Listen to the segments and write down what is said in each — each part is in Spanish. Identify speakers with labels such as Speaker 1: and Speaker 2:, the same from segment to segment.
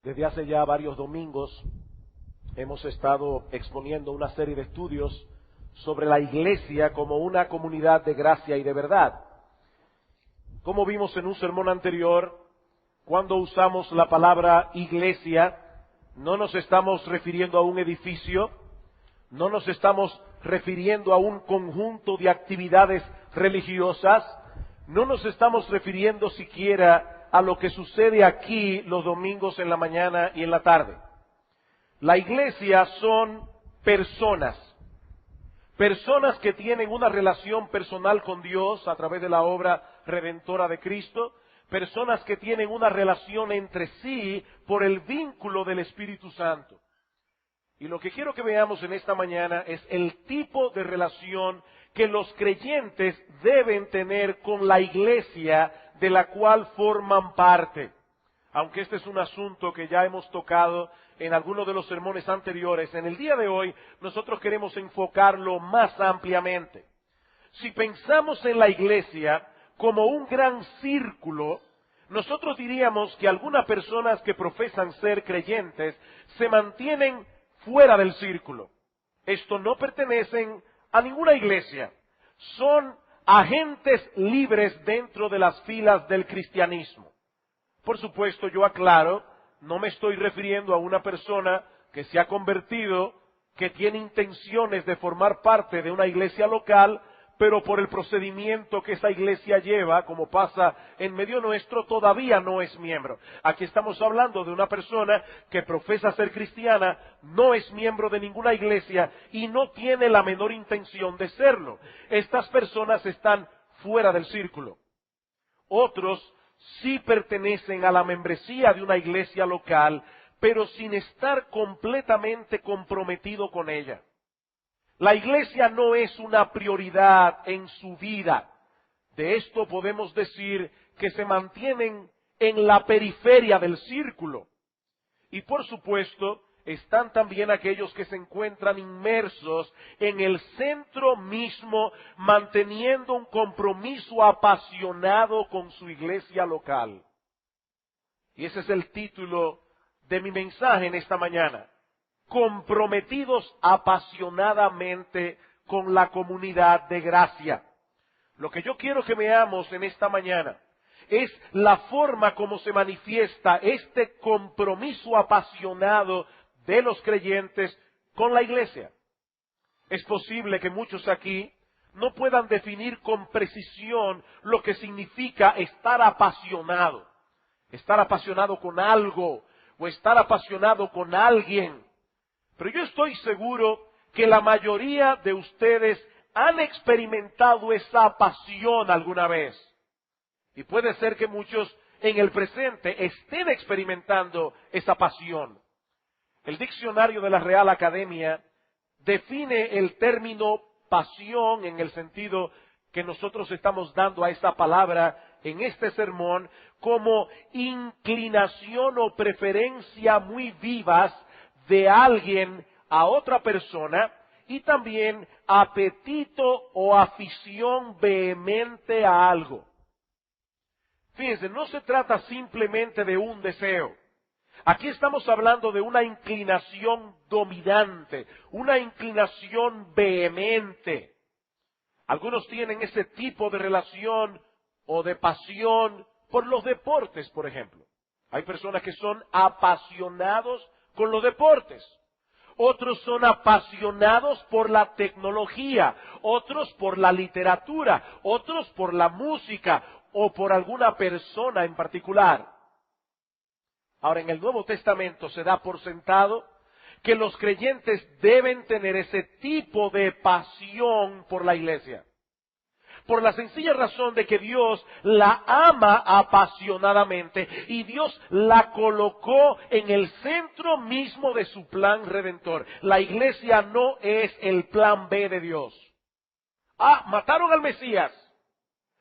Speaker 1: Desde hace ya varios domingos hemos estado exponiendo una serie de estudios sobre la iglesia como una comunidad de gracia y de verdad. Como vimos en un sermón anterior, cuando usamos la palabra iglesia, no nos estamos refiriendo a un edificio, no nos estamos refiriendo a un conjunto de actividades religiosas, no nos estamos refiriendo siquiera a lo que sucede aquí los domingos en la mañana y en la tarde. La iglesia son personas que tienen una relación personal con Dios a través de la obra redentora de Cristo, personas que tienen una relación entre sí por el vínculo del Espíritu Santo. Y lo que quiero que veamos en esta mañana es el tipo de relación que los creyentes deben tener con la iglesia de la cual forman parte. Aunque este es un asunto que ya hemos tocado en algunos de los sermones anteriores, en el día de hoy nosotros queremos enfocarlo más ampliamente. Si pensamos en la iglesia como un gran círculo, nosotros diríamos que algunas personas que profesan ser creyentes se mantienen fuera del círculo. Esto no pertenecen a ninguna iglesia. Son agentes libres dentro de las filas del cristianismo. Por supuesto, yo aclaro, no me estoy refiriendo a una persona que se ha convertido, que tiene intenciones de formar parte de una iglesia local, pero por el procedimiento que esa iglesia lleva, como pasa en medio nuestro, todavía no es miembro. Aquí estamos hablando de una persona que profesa ser cristiana, no es miembro de ninguna iglesia y no tiene la menor intención de serlo. Estas personas están fuera del círculo. Otros sí pertenecen a la membresía de una iglesia local, pero sin estar completamente comprometido con ella. La iglesia no es una prioridad en su vida. De esto podemos decir que se mantienen en la periferia del círculo. Y por supuesto, están también aquellos que se encuentran inmersos en el centro mismo, manteniendo un compromiso apasionado con su iglesia local. Y ese es el título de mi mensaje en esta mañana. Comprometidos apasionadamente con la comunidad de gracia. Lo que yo quiero que veamos en esta mañana es la forma como se manifiesta este compromiso apasionado de los creyentes con la iglesia. Es posible que muchos aquí no puedan definir con precisión lo que significa estar apasionado con algo o estar apasionado con alguien. Pero yo estoy seguro que la mayoría de ustedes han experimentado esa pasión alguna vez. Y puede ser que muchos en el presente estén experimentando esa pasión. El diccionario de la Real Academia define el término pasión en el sentido que nosotros estamos dando a esa palabra en este sermón como inclinación o preferencia muy vivas de alguien a otra persona y también apetito o afición vehemente a algo. Fíjense, no se trata simplemente de un deseo. Aquí estamos hablando de una inclinación dominante, una inclinación vehemente. Algunos tienen ese tipo de relación o de pasión por los deportes, por ejemplo. Hay personas que son apasionados con los deportes. Otros son apasionados por la tecnología, otros por la literatura, otros por la música o por alguna persona en particular. Ahora, en el Nuevo Testamento se da por sentado que los creyentes deben tener ese tipo de pasión por la iglesia. Por la sencilla razón de que Dios la ama apasionadamente y Dios la colocó en el centro mismo de su plan redentor. La iglesia no es el plan B de Dios. Mataron al Mesías.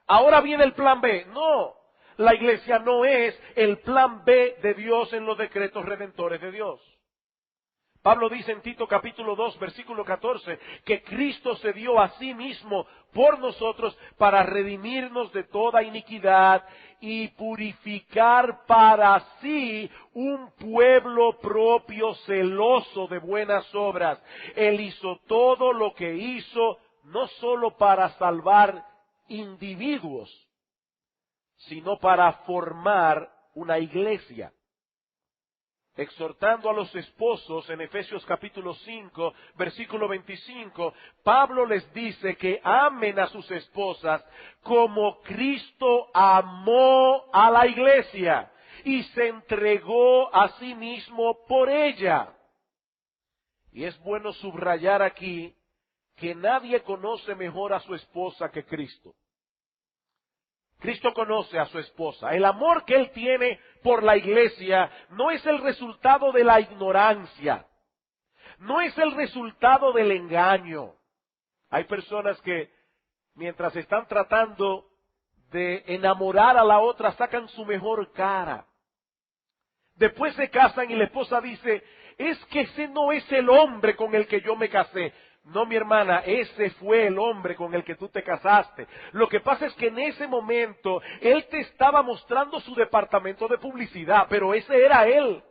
Speaker 1: Ahora viene el plan B. No, la iglesia no es el plan B de Dios en los decretos redentores de Dios. Pablo dice en Tito capítulo 2, versículo 14, que Cristo se dio a sí mismo por nosotros para redimirnos de toda iniquidad y purificar para sí un pueblo propio celoso de buenas obras. Él hizo todo lo que hizo, no solo para salvar individuos, sino para formar una iglesia. Exhortando a los esposos en Efesios capítulo 5, versículo 25, Pablo les dice que amen a sus esposas como Cristo amó a la iglesia y se entregó a sí mismo por ella. Y es bueno subrayar aquí que nadie conoce mejor a su esposa que Cristo. Cristo conoce a su esposa. El amor que Él tiene por la iglesia no es el resultado de la ignorancia, no es el resultado del engaño. Hay personas que mientras están tratando de enamorar a la otra sacan su mejor cara. Después se casan y la esposa dice, es que ese no es el hombre con el que yo me casé. No, mi hermana, ese fue el hombre con el que tú te casaste. Lo que pasa es que en ese momento él te estaba mostrando su departamento de publicidad, pero ese era él.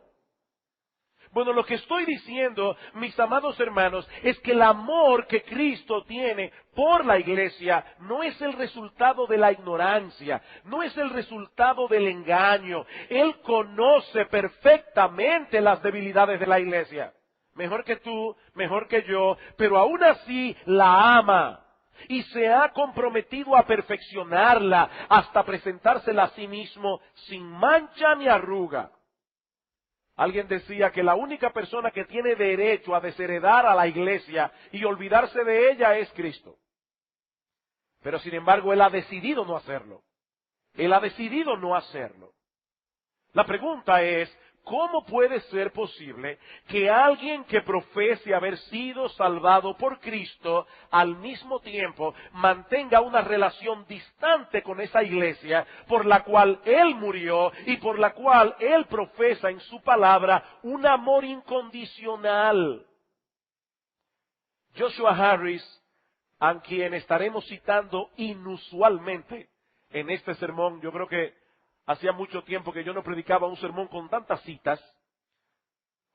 Speaker 1: Bueno, lo que estoy diciendo, mis amados hermanos, es que el amor que Cristo tiene por la iglesia no es el resultado de la ignorancia, no es el resultado del engaño. Él conoce perfectamente las debilidades de la iglesia. Mejor que tú, mejor que yo, pero aún así la ama y se ha comprometido a perfeccionarla hasta presentársela a sí mismo sin mancha ni arruga. Alguien decía que la única persona que tiene derecho a desheredar a la iglesia y olvidarse de ella es Cristo. Pero sin embargo, Él ha decidido no hacerlo. Él ha decidido no hacerlo. La pregunta es, ¿cómo puede ser posible que alguien que profese haber sido salvado por Cristo al mismo tiempo mantenga una relación distante con esa iglesia por la cual Él murió y por la cual Él profesa en su palabra un amor incondicional? Joshua Harris, a quien estaremos citando inusualmente en este sermón, yo creo que hacía mucho tiempo que yo no predicaba un sermón con tantas citas,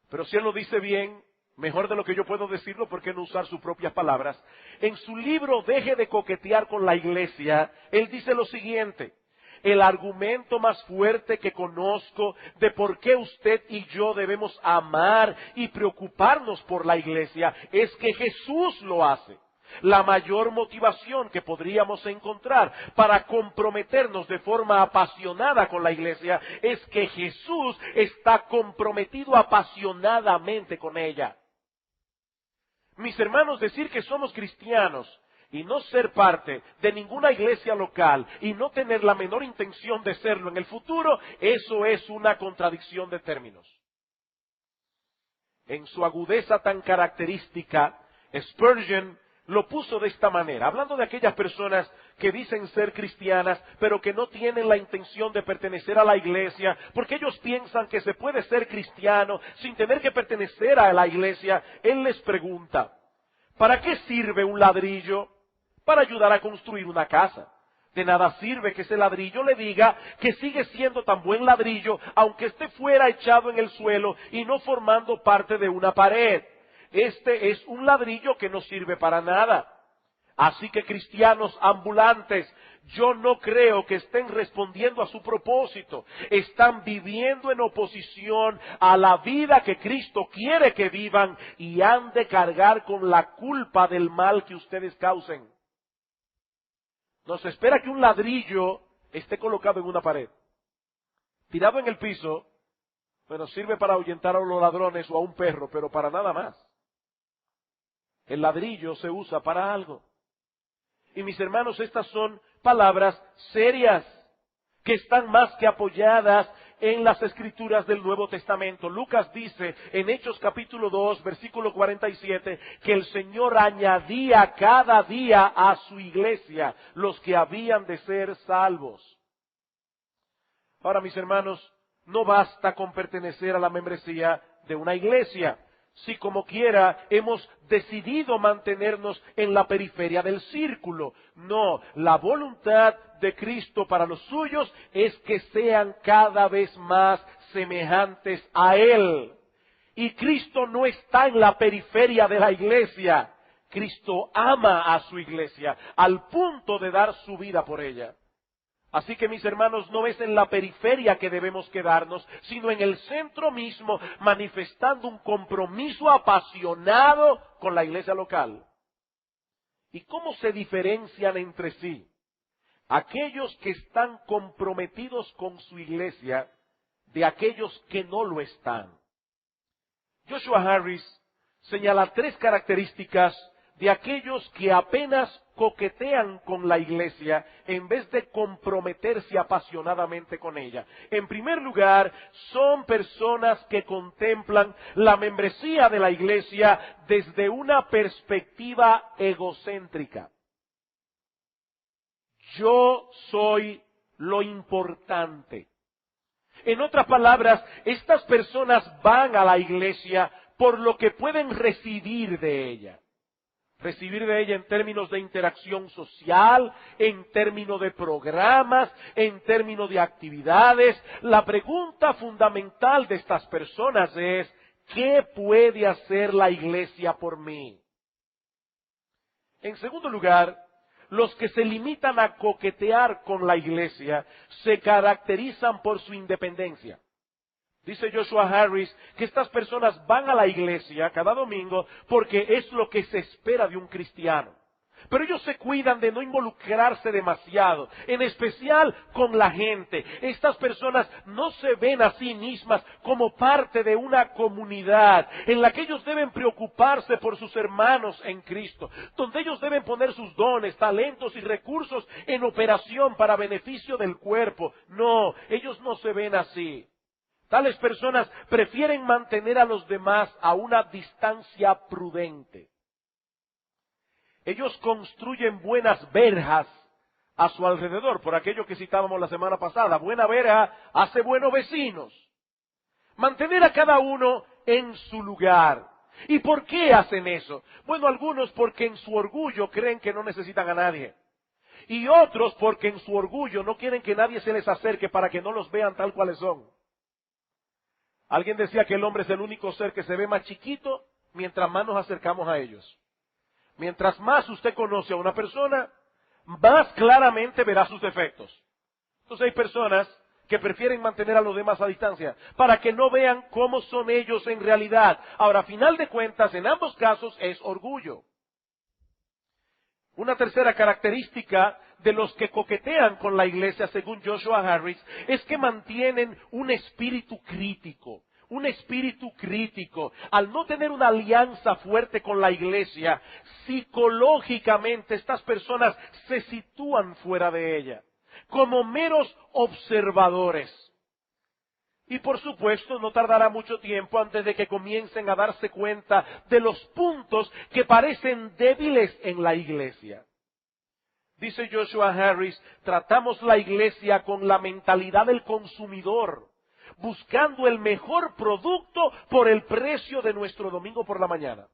Speaker 1: pero si él lo dice bien, mejor de lo que yo puedo decirlo, ¿por qué no usar sus propias palabras? En su libro Deje de coquetear con la iglesia, él dice lo siguiente: el argumento más fuerte que conozco de por qué usted y yo debemos amar y preocuparnos por la iglesia es que Jesús lo hace. La mayor motivación que podríamos encontrar para comprometernos de forma apasionada con la iglesia es que Jesús está comprometido apasionadamente con ella. Mis hermanos, decir que somos cristianos y no ser parte de ninguna iglesia local y no tener la menor intención de serlo en el futuro, eso es una contradicción de términos. En su agudeza tan característica, Spurgeon lo puso de esta manera, hablando de aquellas personas que dicen ser cristianas, pero que no tienen la intención de pertenecer a la iglesia, porque ellos piensan que se puede ser cristiano sin tener que pertenecer a la iglesia. Él les pregunta, ¿para qué sirve un ladrillo? Para ayudar a construir una casa. De nada sirve que ese ladrillo le diga que sigue siendo tan buen ladrillo, aunque esté fuera echado en el suelo y no formando parte de una pared. Este es un ladrillo que no sirve para nada. Así que cristianos ambulantes, yo no creo que estén respondiendo a su propósito. Están viviendo en oposición a la vida que Cristo quiere que vivan y han de cargar con la culpa del mal que ustedes causen. Nos espera que un ladrillo esté colocado en una pared. Tirado en el piso, bueno, sirve para ahuyentar a los ladrones o a un perro, pero para nada más. El ladrillo se usa para algo. Y mis hermanos, estas son palabras serias que están más que apoyadas en las escrituras del Nuevo Testamento. Lucas dice en Hechos capítulo 2, versículo 47, que el Señor añadía cada día a su iglesia los que habían de ser salvos. Ahora, mis hermanos, no basta con pertenecer a la membresía de una iglesia, si como quiera hemos decidido mantenernos en la periferia del círculo. No, la voluntad de Cristo para los suyos es que sean cada vez más semejantes a Él. Y Cristo no está en la periferia de la iglesia. Cristo ama a su iglesia al punto de dar su vida por ella. Así que, mis hermanos, no es en la periferia que debemos quedarnos, sino en el centro mismo, manifestando un compromiso apasionado con la iglesia local. ¿Y cómo se diferencian entre sí? Aquellos que están comprometidos con su iglesia de aquellos que no lo están. Joshua Harris señala 3 características de aquellos que apenas coquetean con la iglesia en vez de comprometerse apasionadamente con ella. En primer lugar, son personas que contemplan la membresía de la iglesia desde una perspectiva egocéntrica. Yo soy lo importante. En otras palabras, estas personas van a la iglesia por lo que pueden recibir de ella. Recibir de ella en términos de interacción social, en términos de programas, en términos de actividades. La pregunta fundamental de estas personas es, ¿qué puede hacer la iglesia por mí? En segundo lugar, los que se limitan a coquetear con la iglesia se caracterizan por su independencia. Dice Joshua Harris que estas personas van a la iglesia cada domingo porque es lo que se espera de un cristiano. Pero ellos se cuidan de no involucrarse demasiado, en especial con la gente. Estas personas no se ven a sí mismas como parte de una comunidad en la que ellos deben preocuparse por sus hermanos en Cristo, donde ellos deben poner sus dones, talentos y recursos en operación para beneficio del cuerpo. No, ellos no se ven así. Tales personas prefieren mantener a los demás a una distancia prudente. Ellos construyen buenas verjas a su alrededor, por aquello que citábamos la semana pasada. Buena verja hace buenos vecinos. Mantener a cada uno en su lugar. ¿Y por qué hacen eso? Bueno, algunos porque en su orgullo creen que no necesitan a nadie. Y otros porque en su orgullo no quieren que nadie se les acerque para que no los vean tal cuales son. Alguien decía que el hombre es el único ser que se ve más chiquito mientras más nos acercamos a ellos. Mientras más usted conoce a una persona, más claramente verá sus defectos. Entonces hay personas que prefieren mantener a los demás a distancia para que no vean cómo son ellos en realidad. Ahora, a final de cuentas, en ambos casos es orgullo. Una tercera característica de los que coquetean con la iglesia, según Joshua Harris, es que mantienen un espíritu crítico. Un espíritu crítico. Al no tener una alianza fuerte con la iglesia, psicológicamente estas personas se sitúan fuera de ella, como meros observadores. Y por supuesto no tardará mucho tiempo antes de que comiencen a darse cuenta de los puntos que parecen débiles en la iglesia. Dice Joshua Harris, tratamos la iglesia con la mentalidad del consumidor, buscando el mejor producto por el precio de nuestro domingo por la mañana.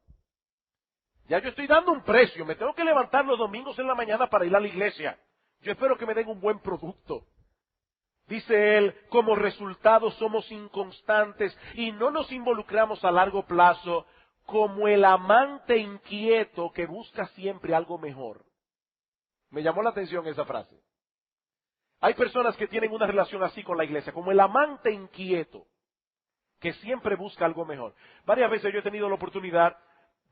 Speaker 1: Ya yo estoy dando un precio, me tengo que levantar los domingos en la mañana para ir a la iglesia. Yo espero que me den un buen producto. Dice él, como resultado somos inconstantes y no nos involucramos a largo plazo como el amante inquieto que busca siempre algo mejor. Me llamó la atención esa frase. Hay personas que tienen una relación así con la iglesia, como el amante inquieto, que siempre busca algo mejor. Varias veces yo he tenido la oportunidad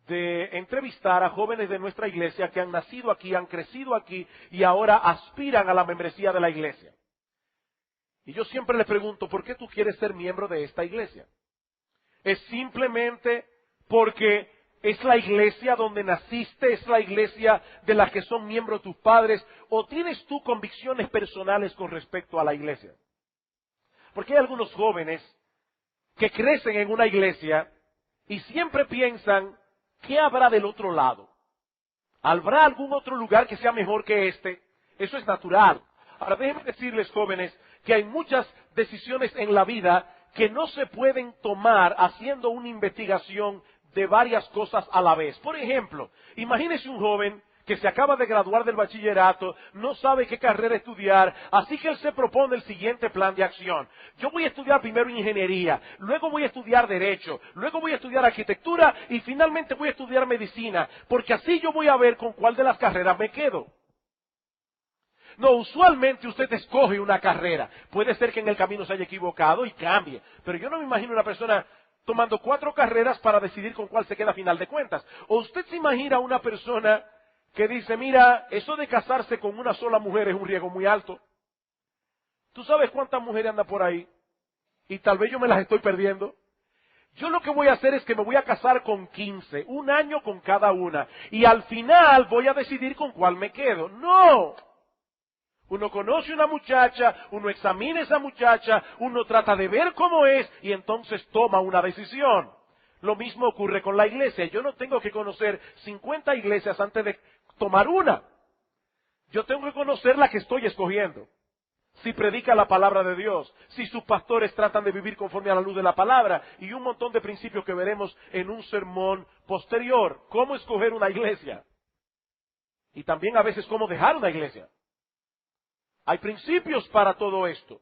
Speaker 1: de entrevistar a jóvenes de nuestra iglesia que han nacido aquí, han crecido aquí y ahora aspiran a la membresía de la iglesia. Y yo siempre les pregunto, ¿por qué tú quieres ser miembro de esta iglesia? ¿Es simplemente porque es la iglesia donde naciste, es la iglesia de la que son miembros tus padres, o tienes tú convicciones personales con respecto a la iglesia? Porque hay algunos jóvenes que crecen en una iglesia y siempre piensan, ¿qué habrá del otro lado? ¿Habrá algún otro lugar que sea mejor que este? Eso es natural. Ahora déjenme decirles, jóvenes, que hay muchas decisiones en la vida que no se pueden tomar haciendo una investigación de varias cosas a la vez. Por ejemplo, imagínese un joven que se acaba de graduar del bachillerato, no sabe qué carrera estudiar, así que él se propone el siguiente plan de acción. Yo voy a estudiar primero ingeniería, luego voy a estudiar derecho, luego voy a estudiar arquitectura y finalmente voy a estudiar medicina, porque así yo voy a ver con cuál de las carreras me quedo. No, usualmente usted escoge una carrera. Puede ser que en el camino se haya equivocado y cambie, pero yo no me imagino una persona tomando 4 carreras para decidir con cuál se queda a final de cuentas. O usted se imagina una persona que dice, mira, eso de casarse con una sola mujer es un riesgo muy alto. ¿Tú sabes cuántas mujeres andan por ahí? Y tal vez yo me las estoy perdiendo. Yo lo que voy a hacer es que me voy a casar con 15, 1 año con cada una. Y al final voy a decidir con cuál me quedo. ¡No! Uno conoce una muchacha, uno examina esa muchacha, uno trata de ver cómo es y entonces toma una decisión. Lo mismo ocurre con la iglesia. Yo no tengo que conocer 50 iglesias antes de tomar una. Yo tengo que conocer la que estoy escogiendo. Si predica la palabra de Dios, si sus pastores tratan de vivir conforme a la luz de la palabra y un montón de principios que veremos en un sermón posterior. Cómo escoger una iglesia. Y también a veces cómo dejar una iglesia. Hay principios para todo esto.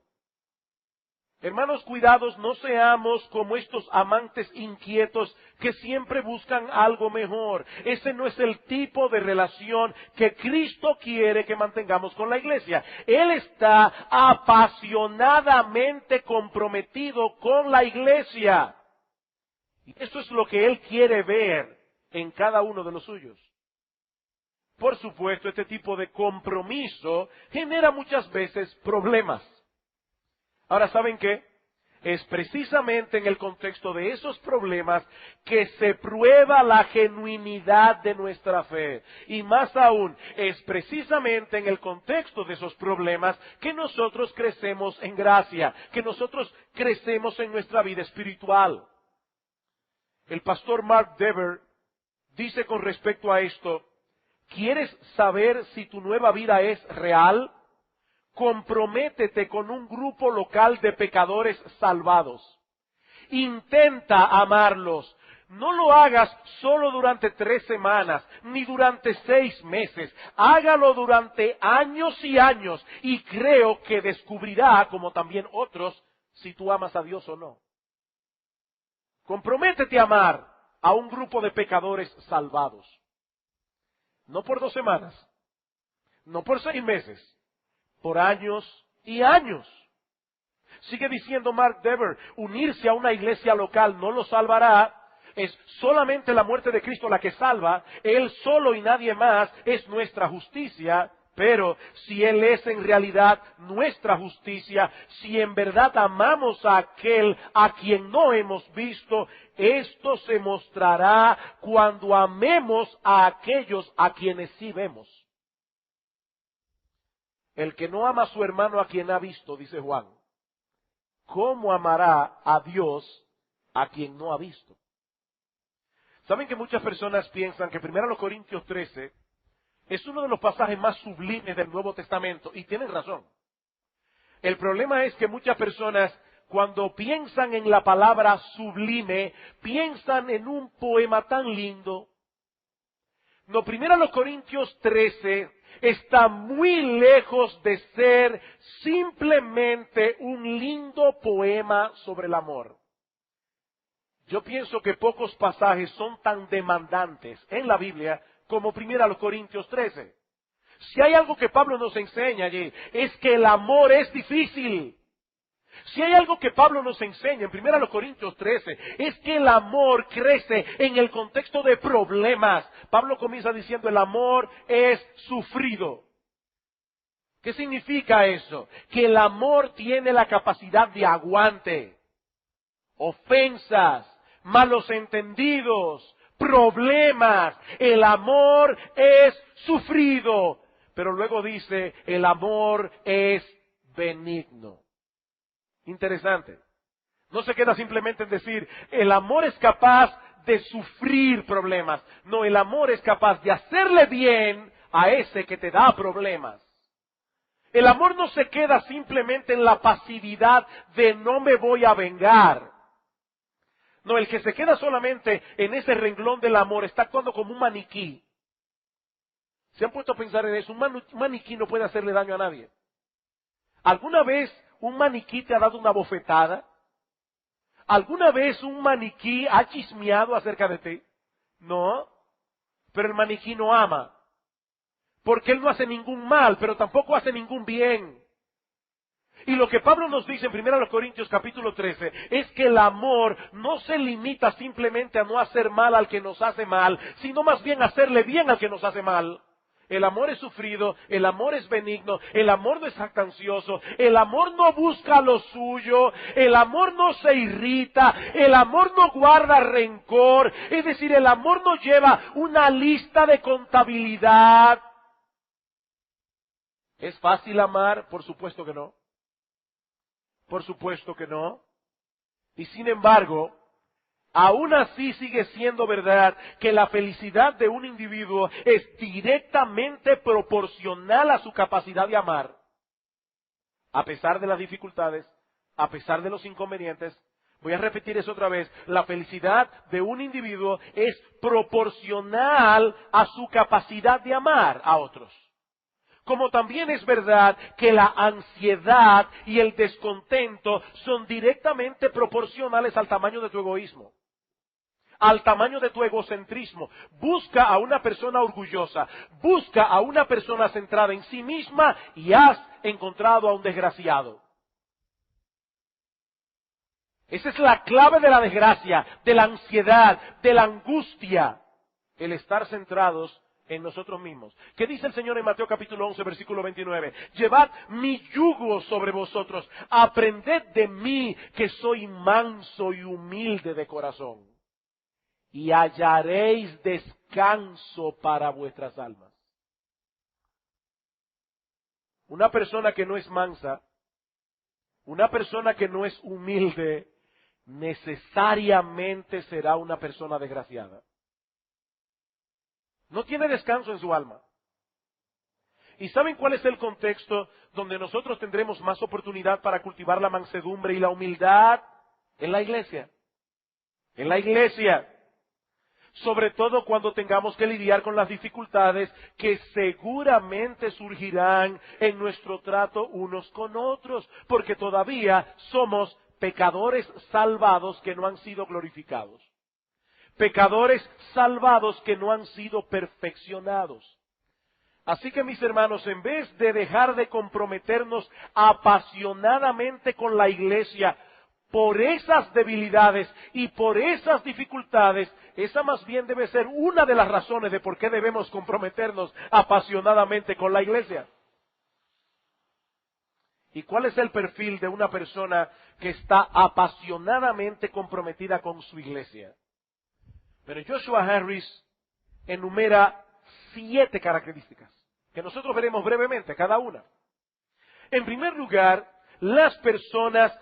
Speaker 1: Hermanos, cuidados, no seamos como estos amantes inquietos que siempre buscan algo mejor. Ese no es el tipo de relación que Cristo quiere que mantengamos con la iglesia. Él está apasionadamente comprometido con la iglesia. Y esto es lo que Él quiere ver en cada uno de los suyos. Por supuesto, este tipo de compromiso genera muchas veces problemas. Ahora, ¿saben qué? Es precisamente en el contexto de esos problemas que se prueba la genuinidad de nuestra fe. Y más aún, es precisamente en el contexto de esos problemas que nosotros crecemos en gracia, que nosotros crecemos en nuestra vida espiritual. El pastor Mark Dever dice con respecto a esto, ¿quieres saber si tu nueva vida es real? Comprométete con un grupo local de pecadores salvados. Intenta amarlos. No lo hagas solo durante 3 semanas, ni durante 6 meses. Hágalo durante años y años y creo que descubrirá, como también otros, si tú amas a Dios o no. Comprométete a amar a un grupo de pecadores salvados. No por 2 semanas, no por 6 meses. Por años y años. Sigue diciendo Mark Dever, unirse a una iglesia local no lo salvará, es solamente la muerte de Cristo la que salva, Él solo y nadie más es nuestra justicia, pero si Él es en realidad nuestra justicia, si en verdad amamos a aquel a quien no hemos visto, esto se mostrará cuando amemos a aquellos a quienes sí vemos. El que no ama a su hermano a quien ha visto, dice Juan, ¿cómo amará a Dios a quien no ha visto? ¿Saben que muchas personas piensan que 1 Corintios 13 es uno de los pasajes más sublimes del Nuevo Testamento? Y tienen razón. El problema es que muchas personas, cuando piensan en la palabra sublime, piensan en un poema tan lindo. No, 1 Corintios 13 está muy lejos de ser simplemente un lindo poema sobre el amor. Yo pienso que pocos pasajes son tan demandantes en la Biblia como 1 Corintios 13. Si hay algo que Pablo nos enseña allí, es que el amor es difícil. Si hay algo que Pablo nos enseña en 1 Corintios 13, es que el amor crece en el contexto de problemas. Pablo comienza diciendo, el amor es sufrido. ¿Qué significa eso? Que el amor tiene la capacidad de aguante. Ofensas, malos entendidos, problemas. El amor es sufrido. Pero luego dice, el amor es benigno. Interesante. No se queda simplemente en decir, el amor es capaz de sufrir problemas. No, el amor es capaz de hacerle bien a ese que te da problemas. El amor no se queda simplemente en la pasividad de no me voy a vengar. No, el que se queda solamente en ese renglón del amor está actuando como un maniquí. ¿Se han puesto a pensar en eso? Un maniquí no puede hacerle daño a nadie. ¿Alguna vez un maniquí te ha dado una bofetada? ¿Alguna vez un maniquí ha chismeado acerca de ti? No, pero el maniquí no ama. Porque él no hace ningún mal, pero tampoco hace ningún bien. Y lo que Pablo nos dice en 1 Corintios capítulo 13 es que el amor no se limita simplemente a no hacer mal al que nos hace mal, sino más bien a hacerle bien al que nos hace mal. El amor es sufrido, el amor es benigno, el amor no es jactancioso, el amor no busca lo suyo, el amor no se irrita, el amor no guarda rencor, es decir, el amor no lleva una lista de contabilidad. ¿Es fácil amar? Por supuesto que no. Por supuesto que no. Y sin embargo, aún así sigue siendo verdad que la felicidad de un individuo es directamente proporcional a su capacidad de amar. A pesar de las dificultades, a pesar de los inconvenientes, voy a repetir eso otra vez, la felicidad de un individuo es proporcional a su capacidad de amar a otros. Como también es verdad que la ansiedad y el descontento son directamente proporcionales al tamaño de tu egoísmo, al tamaño de tu egocentrismo. Busca a una persona orgullosa, busca a una persona centrada en sí misma y has encontrado a un desgraciado. Esa es la clave de la desgracia, de la ansiedad, de la angustia, el estar centrados en nosotros mismos. ¿Qué dice el Señor en Mateo capítulo 11, versículo 29? Llevad mi yugo sobre vosotros, aprended de mí que soy manso y humilde de corazón, y hallaréis descanso para vuestras almas. Una persona que no es mansa, una persona que no es humilde, necesariamente será una persona desgraciada. No tiene descanso en su alma. ¿Y saben cuál es el contexto donde nosotros tendremos más oportunidad para cultivar la mansedumbre y la humildad? En la iglesia. En la iglesia. Sobre todo cuando tengamos que lidiar con las dificultades que seguramente surgirán en nuestro trato unos con otros, porque todavía somos pecadores salvados que no han sido glorificados. Pecadores salvados que no han sido perfeccionados. Así que mis hermanos, en vez de dejar de comprometernos apasionadamente con la iglesia por esas debilidades y por esas dificultades, esa más bien debe ser una de las razones de por qué debemos comprometernos apasionadamente con la iglesia. ¿Y cuál es el perfil de una persona que está apasionadamente comprometida con su iglesia? Pero Joshua Harris enumera 7 características, que nosotros veremos brevemente cada una. En primer lugar, las personas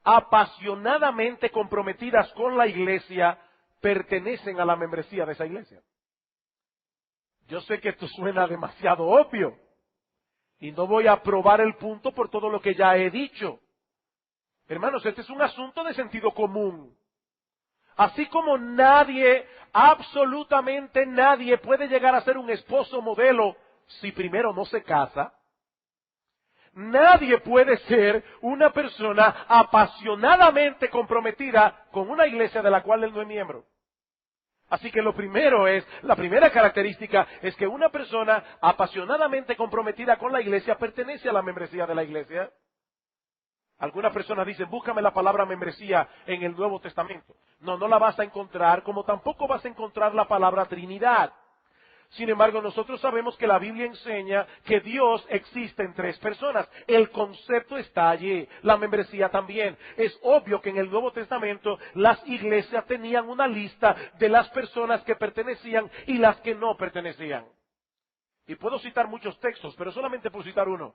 Speaker 1: apasionadamente comprometidas con la iglesia pertenecen a la membresía de esa iglesia. Yo sé que esto suena demasiado obvio, y no voy a probar el punto por todo lo que ya he dicho. Hermanos, este es un asunto de sentido común. Así como nadie, absolutamente nadie puede llegar a ser un esposo modelo si primero no se casa, nadie puede ser una persona apasionadamente comprometida con una iglesia de la cual él no es miembro. Así que la primera característica es que una persona apasionadamente comprometida con la iglesia pertenece a la membresía de la iglesia. Algunas personas dicen, búscame la palabra membresía en el Nuevo Testamento. No, no la vas a encontrar, como tampoco vas a encontrar la palabra Trinidad. Sin embargo, nosotros sabemos que la Biblia enseña que Dios existe en 3 personas. El concepto está allí, la membresía también. Es obvio que en el Nuevo Testamento las iglesias tenían una lista de las personas que pertenecían y las que no pertenecían. Y puedo citar muchos textos, pero solamente por citar uno.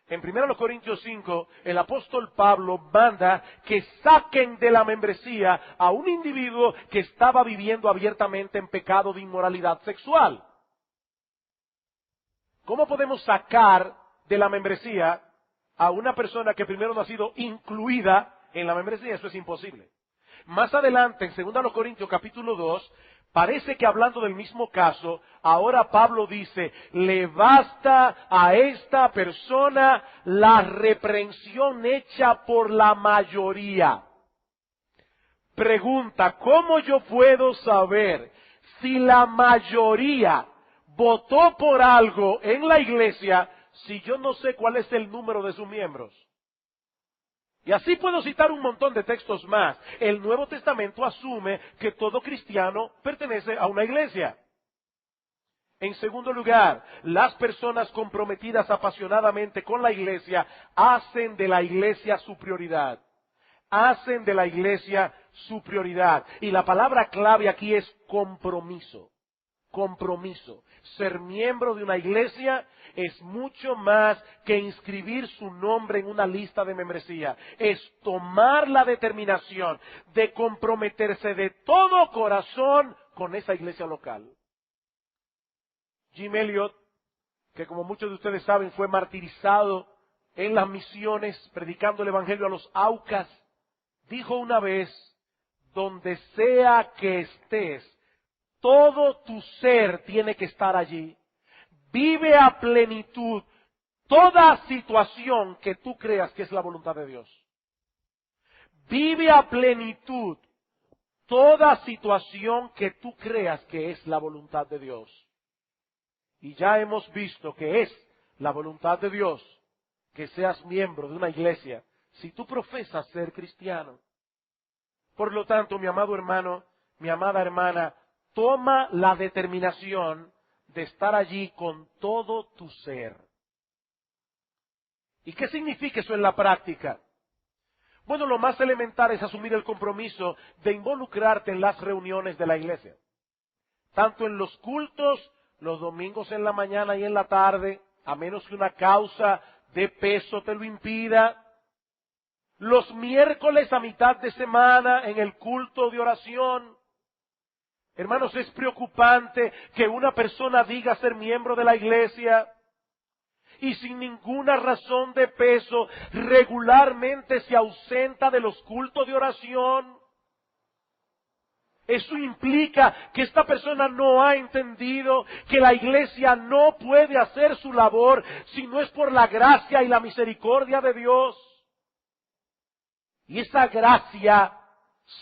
Speaker 1: En 1 Corintios 5, el apóstol Pablo manda que saquen de la membresía a un individuo que estaba viviendo abiertamente en pecado de inmoralidad sexual. ¿Cómo podemos sacar de la membresía a una persona que primero no ha sido incluida en la membresía? Eso es imposible. Más adelante, en 2 Corintios capítulo 2, parece que hablando del mismo caso, ahora Pablo dice, le basta a esta persona la reprensión hecha por la mayoría. Pregunta, ¿cómo yo puedo saber si la mayoría votó por algo en la iglesia si yo no sé cuál es el número de sus miembros? Y así puedo citar un montón de textos más. El Nuevo Testamento asume que todo cristiano pertenece a una iglesia. En segundo lugar, las personas comprometidas apasionadamente con la iglesia hacen de la iglesia su prioridad. Hacen de la iglesia su prioridad. Y la palabra clave aquí es compromiso. Compromiso. Ser miembro de una iglesia es mucho más que inscribir su nombre en una lista de membresía. Es tomar la determinación de comprometerse de todo corazón con esa iglesia local. Jim Elliot, que como muchos de ustedes saben fue martirizado en las misiones predicando el evangelio a los Aucas, dijo una vez, donde sea que estés, todo tu ser tiene que estar allí. Vive a plenitud toda situación que tú creas que es la voluntad de Dios. Vive a plenitud toda situación que tú creas que es la voluntad de Dios. Y ya hemos visto que es la voluntad de Dios que seas miembro de una iglesia si tú profesas ser cristiano. Por lo tanto, mi amado hermano, mi amada hermana, toma la determinación de estar allí con todo tu ser. ¿Y qué significa eso en la práctica? Bueno, lo más elemental es asumir el compromiso de involucrarte en las reuniones de la iglesia. Tanto en los cultos, los domingos en la mañana y en la tarde, a menos que una causa de peso te lo impida. Los miércoles a mitad de semana en el culto de oración. Hermanos, es preocupante que una persona diga ser miembro de la iglesia y sin ninguna razón de peso regularmente se ausenta de los cultos de oración. Eso implica que esta persona no ha entendido que la iglesia no puede hacer su labor si no es por la gracia y la misericordia de Dios. Y esa gracia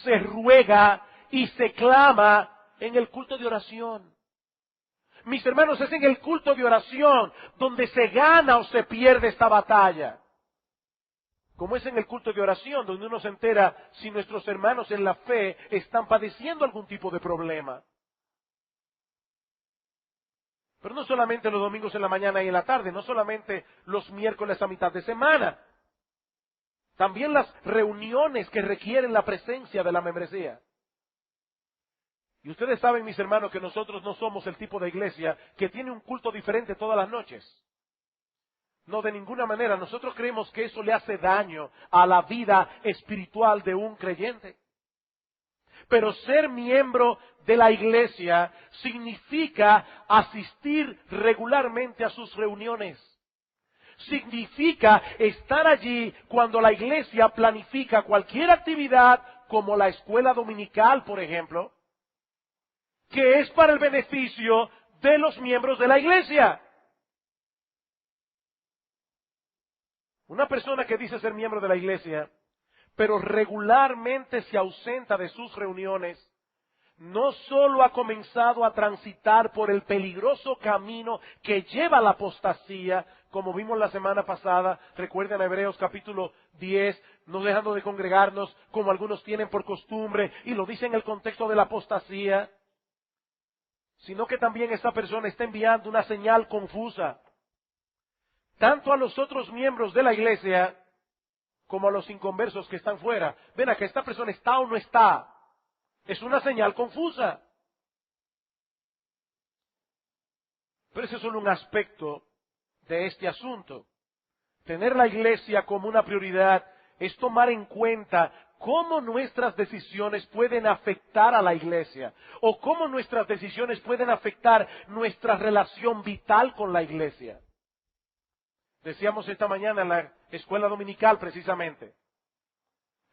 Speaker 1: se ruega y se clama en el culto de oración. Mis hermanos, es en el culto de oración donde se gana o se pierde esta batalla. Como es en el culto de oración donde uno se entera si nuestros hermanos en la fe están padeciendo algún tipo de problema. Pero no solamente los domingos en la mañana y en la tarde, no solamente los miércoles a mitad de semana. También las reuniones que requieren la presencia de la membresía. Y ustedes saben, mis hermanos, que nosotros no somos el tipo de iglesia que tiene un culto diferente todas las noches. No, de ninguna manera. Nosotros creemos que eso le hace daño a la vida espiritual de un creyente. Pero ser miembro de la iglesia significa asistir regularmente a sus reuniones. Significa estar allí cuando la iglesia planifica cualquier actividad, como la escuela dominical, por ejemplo, que es para el beneficio de los miembros de la iglesia. Una persona que dice ser miembro de la iglesia, pero regularmente se ausenta de sus reuniones, no solo ha comenzado a transitar por el peligroso camino que lleva a la apostasía, como vimos la semana pasada, recuerden Hebreos capítulo 10, no dejando de congregarnos como algunos tienen por costumbre, y lo dice en el contexto de la apostasía, sino que también esta persona está enviando una señal confusa, tanto a los otros miembros de la iglesia, como a los inconversos que están fuera. Ven acá, esta persona está o no está. Es una señal confusa. Pero ese es solo un aspecto de este asunto. Tener la iglesia como una prioridad es tomar en cuenta cómo nuestras decisiones pueden afectar a la iglesia, o cómo nuestras decisiones pueden afectar nuestra relación vital con la iglesia. Decíamos esta mañana en la escuela dominical precisamente,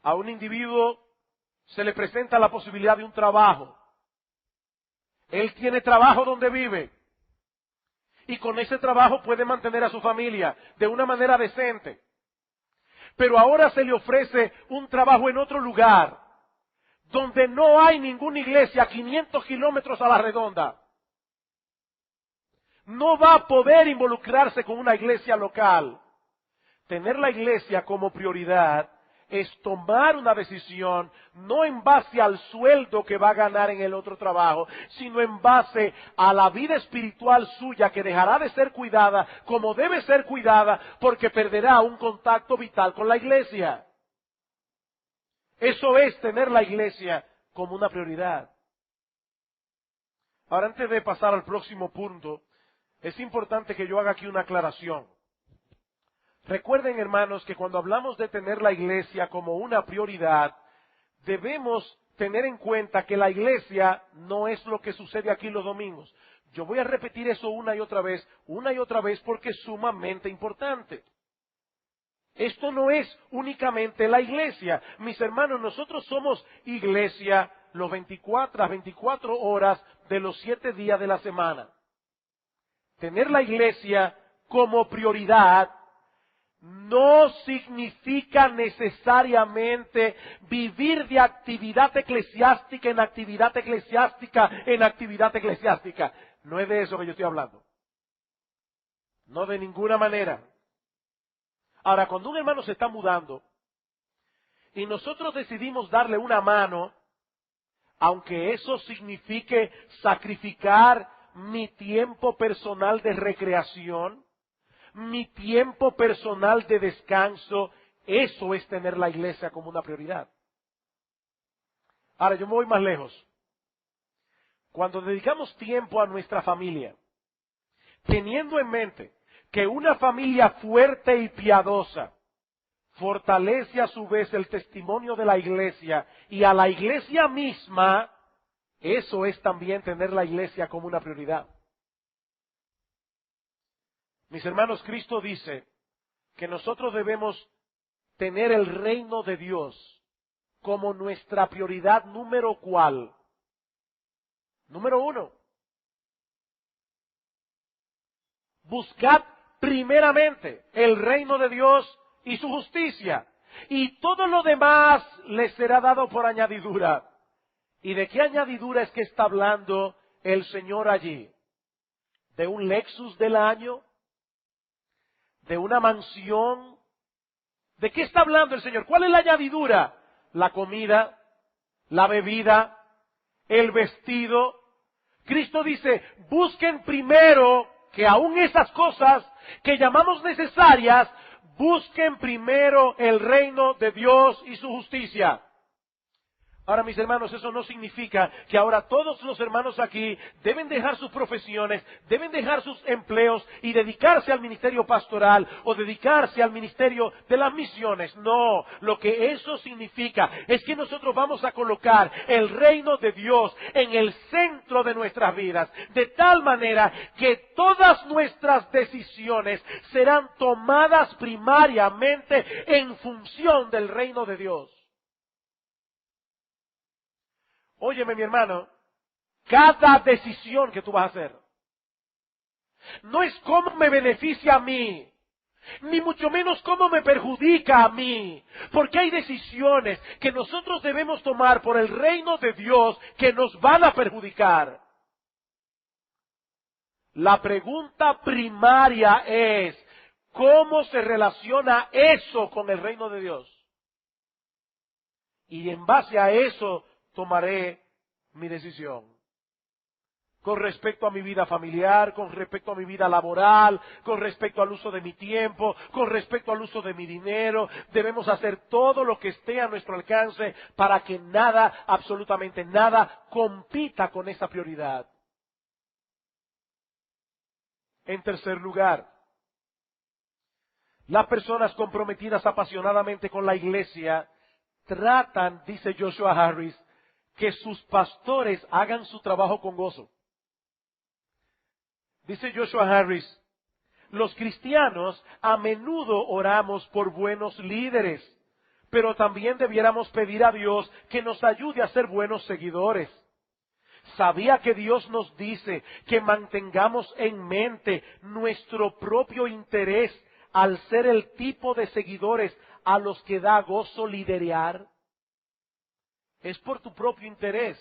Speaker 1: a un individuo se le presenta la posibilidad de un trabajo. Él tiene trabajo donde vive. Y con ese trabajo puede mantener a su familia de una manera decente. Pero ahora se le ofrece un trabajo en otro lugar, donde no hay ninguna iglesia a 500 kilómetros a la redonda. No va a poder involucrarse con una iglesia local. Tener la iglesia como prioridad es tomar una decisión no en base al sueldo que va a ganar en el otro trabajo, sino en base a la vida espiritual suya, que dejará de ser cuidada como debe ser cuidada, porque perderá un contacto vital con la iglesia. Eso es tener la iglesia como una prioridad. Ahora, antes de pasar al próximo punto, es importante que yo haga aquí una aclaración. Recuerden, hermanos, que cuando hablamos de tener la iglesia como una prioridad, debemos tener en cuenta que la iglesia no es lo que sucede aquí los domingos. Yo voy a repetir eso una y otra vez, porque es sumamente importante. Esto no es únicamente la iglesia. Mis hermanos, nosotros somos iglesia las 24 horas de los 7 días de la semana. Tener la iglesia como prioridad no significa necesariamente vivir de actividad eclesiástica en actividad eclesiástica en actividad eclesiástica. No es de eso que yo estoy hablando. No, de ninguna manera. Ahora, cuando un hermano se está mudando y nosotros decidimos darle una mano, aunque eso signifique sacrificar mi tiempo personal de recreación, mi tiempo personal de descanso, eso es tener la iglesia como una prioridad. Ahora, yo me voy más lejos. Cuando dedicamos tiempo a nuestra familia, teniendo en mente que una familia fuerte y piadosa fortalece a su vez el testimonio de la iglesia y a la iglesia misma, eso es también tener la iglesia como una prioridad. Mis hermanos, Cristo dice que nosotros debemos tener el reino de Dios como nuestra prioridad número ¿cuál? Número 1. Buscad primeramente el reino de Dios y su justicia, y todo lo demás les será dado por añadidura. ¿Y de qué añadidura es que está hablando el Señor allí? ¿De un Lexus del año? ¿De una mansión? ¿De qué está hablando el Señor? ¿Cuál es la añadidura? La comida, la bebida, el vestido. Cristo dice, busquen primero que aún esas cosas que llamamos necesarias, busquen primero el reino de Dios y su justicia. Ahora, mis hermanos, eso no significa que ahora todos los hermanos aquí deben dejar sus profesiones, deben dejar sus empleos y dedicarse al ministerio pastoral o dedicarse al ministerio de las misiones. No, lo que eso significa es que nosotros vamos a colocar el reino de Dios en el centro de nuestras vidas, de tal manera que todas nuestras decisiones serán tomadas primariamente en función del reino de Dios. Óyeme, mi hermano, cada decisión que tú vas a hacer no es cómo me beneficia a mí, ni mucho menos cómo me perjudica a mí, porque hay decisiones que nosotros debemos tomar por el reino de Dios que nos van a perjudicar. La pregunta primaria es, ¿cómo se relaciona eso con el reino de Dios? Y en base a eso tomaré mi decisión. Con respecto a mi vida familiar, con respecto a mi vida laboral, con respecto al uso de mi tiempo, con respecto al uso de mi dinero, debemos hacer todo lo que esté a nuestro alcance para que nada, absolutamente nada, compita con esa prioridad. En tercer lugar, las personas comprometidas apasionadamente con la iglesia tratan, dice Joshua Harris, que sus pastores hagan su trabajo con gozo. Dice Joshua Harris, los cristianos a menudo oramos por buenos líderes, pero también debiéramos pedir a Dios que nos ayude a ser buenos seguidores. Sabía que Dios nos dice que mantengamos en mente nuestro propio interés al ser el tipo de seguidores a los que da gozo liderear. Es por tu propio interés.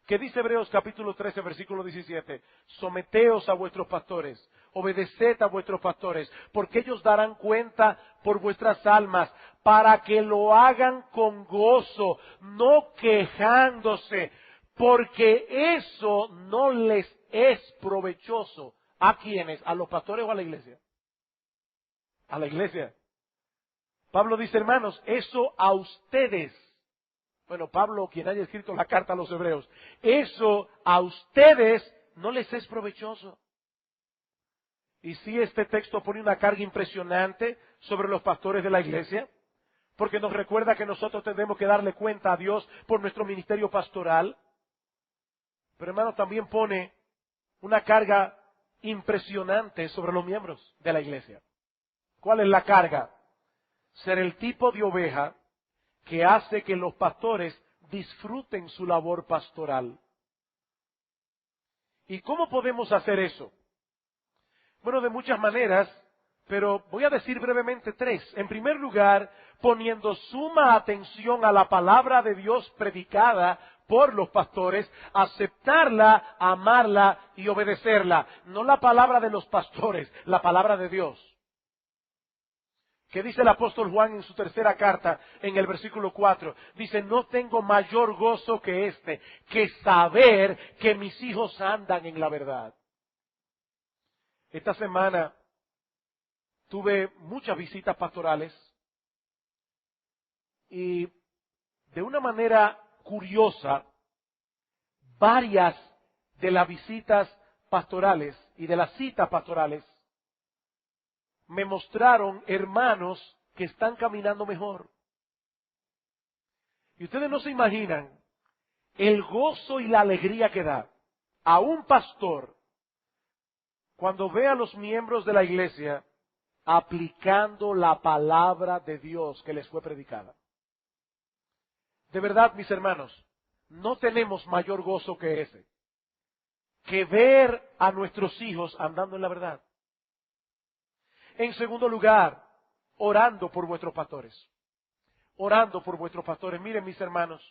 Speaker 1: ¿Qué dice Hebreos capítulo 13, versículo 17? Someteos a vuestros pastores, obedeced a vuestros pastores, porque ellos darán cuenta por vuestras almas, para que lo hagan con gozo, no quejándose, porque eso no les es provechoso. ¿A quiénes? ¿A los pastores o a la iglesia? A la iglesia. Pablo dice, hermanos, eso a ustedes. Bueno, Pablo, quien haya escrito la carta a los hebreos, eso a ustedes no les es provechoso. Y sí, este texto pone una carga impresionante sobre los pastores de la iglesia, porque nos recuerda que nosotros tenemos que darle cuenta a Dios por nuestro ministerio pastoral. Pero hermano, también pone una carga impresionante sobre los miembros de la iglesia. ¿Cuál es la carga? Ser el tipo de oveja que hace que los pastores disfruten su labor pastoral. ¿Y cómo podemos hacer eso? Bueno, de muchas maneras, pero voy a decir brevemente tres. En primer lugar, poniendo suma atención a la palabra de Dios predicada por los pastores, aceptarla, amarla y obedecerla. No la palabra de los pastores, la palabra de Dios. ¿Qué dice el apóstol Juan en su tercera carta, en el versículo 4? Dice, no tengo mayor gozo que este, que saber que mis hijos andan en la verdad. Esta semana tuve muchas visitas pastorales y de una manera curiosa, varias de las visitas pastorales y de las citas pastorales me mostraron hermanos que están caminando mejor. Y ustedes no se imaginan el gozo y la alegría que da a un pastor cuando ve a los miembros de la iglesia aplicando la palabra de Dios que les fue predicada. De verdad, mis hermanos, no tenemos mayor gozo que ese, que ver a nuestros hijos andando en la verdad. En segundo lugar, orando por vuestros pastores. Orando por vuestros pastores. Miren, mis hermanos,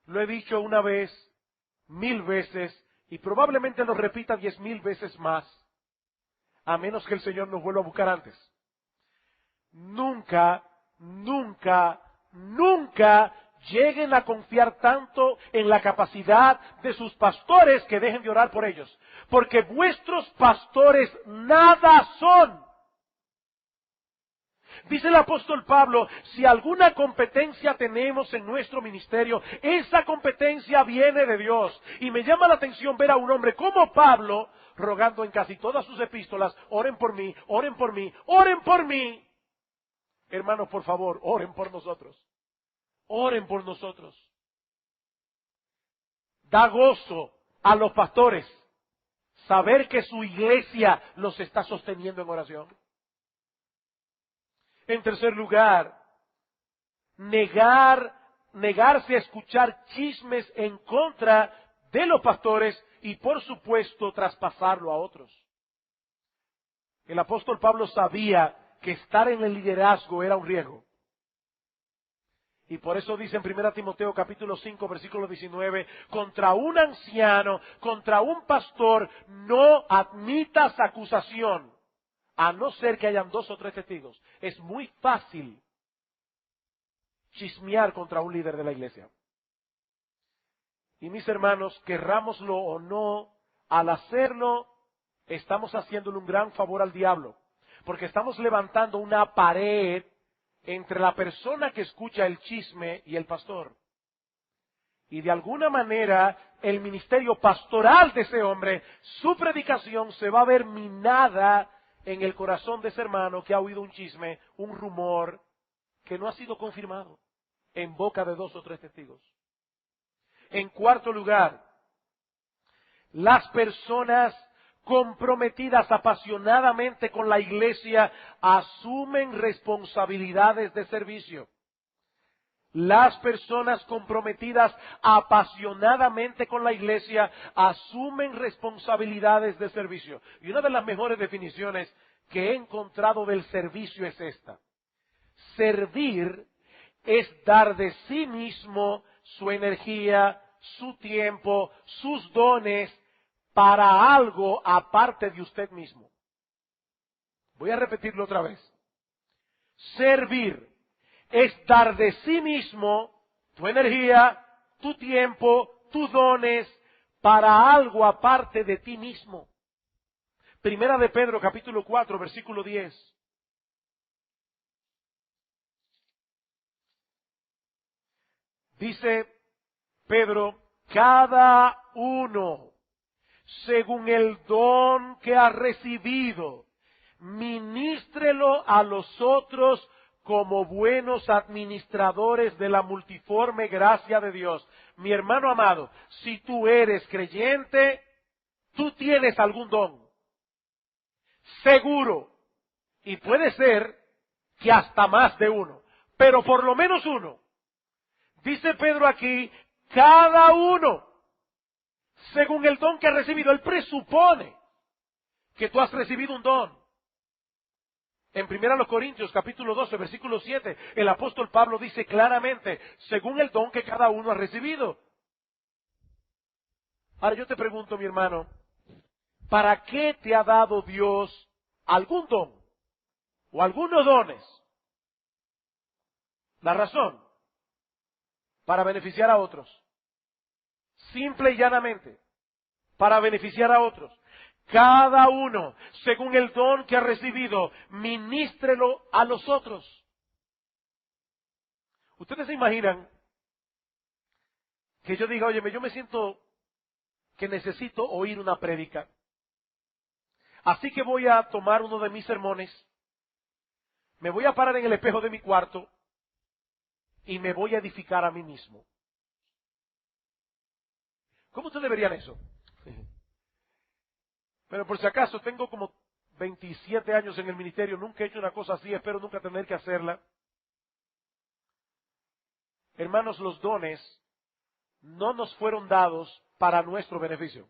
Speaker 1: lo he dicho una vez, 1000 veces, y probablemente lo repita 10,000 veces más, a menos que el Señor nos vuelva a buscar antes. Nunca, nunca, nunca lleguen a confiar tanto en la capacidad de sus pastores que dejen de orar por ellos. Porque vuestros pastores nada son. Dice el apóstol Pablo, si alguna competencia tenemos en nuestro ministerio, esa competencia viene de Dios. Y me llama la atención ver a un hombre como Pablo, rogando en casi todas sus epístolas, oren por mí, oren por mí, oren por mí. Hermanos, por favor, oren por nosotros. Oren por nosotros. Da gozo a los pastores saber que su iglesia los está sosteniendo en oración. En tercer lugar, negarse a escuchar chismes en contra de los pastores y, por supuesto, traspasarlo a otros. El apóstol Pablo sabía que estar en el liderazgo era un riesgo. Y por eso dice en 1 Timoteo capítulo 5, versículo 19, contra un anciano, contra un pastor, no admitas acusación. A no ser que hayan 2 o 3 testigos. Es muy fácil chismear contra un líder de la iglesia. Y mis hermanos, querrámoslo o no, al hacerlo, estamos haciéndole un gran favor al diablo. Porque estamos levantando una pared entre la persona que escucha el chisme y el pastor. Y de alguna manera, el ministerio pastoral de ese hombre, su predicación se va a ver minada en el corazón de ese hermano que ha oído un chisme, un rumor, que no ha sido confirmado en boca de 2 o 3 testigos. En cuarto lugar, las personas comprometidas apasionadamente con la iglesia asumen responsabilidades de servicio. Las personas comprometidas apasionadamente con la iglesia asumen responsabilidades de servicio. Y una de las mejores definiciones que he encontrado del servicio es esta. Servir es dar de sí mismo su energía, su tiempo, sus dones para algo aparte de usted mismo. Voy a repetirlo otra vez. Servir es dar de sí mismo tu energía, tu tiempo, tus dones para algo aparte de ti mismo. Primera de Pedro, capítulo 4, versículo 10. Dice Pedro, cada uno, según el don que ha recibido, ministrelo a los otros como buenos administradores de la multiforme gracia de Dios. Mi hermano amado, si tú eres creyente, tú tienes algún don. Seguro. Y puede ser que hasta más de uno. Pero por lo menos uno. Dice Pedro aquí, cada uno, según el don que ha recibido. Él presupone que tú has recibido un don. En 1 Corintios, capítulo 12, versículo 7, el apóstol Pablo dice claramente, según el don que cada uno ha recibido. Ahora yo te pregunto, mi hermano, ¿para qué te ha dado Dios algún don o algunos dones? La razón, para beneficiar a otros. Simple y llanamente, para beneficiar a otros. Cada uno, según el don que ha recibido, ministrelo a los otros. Ustedes se imaginan que yo diga, óyeme, yo me siento que necesito oír una prédica. Así que voy a tomar uno de mis sermones, me voy a parar en el espejo de mi cuarto y me voy a edificar a mí mismo. ¿Cómo ustedes verían eso? Pero por si acaso, tengo como 27 años en el ministerio, nunca he hecho una cosa así, espero nunca tener que hacerla. Hermanos, los dones no nos fueron dados para nuestro beneficio.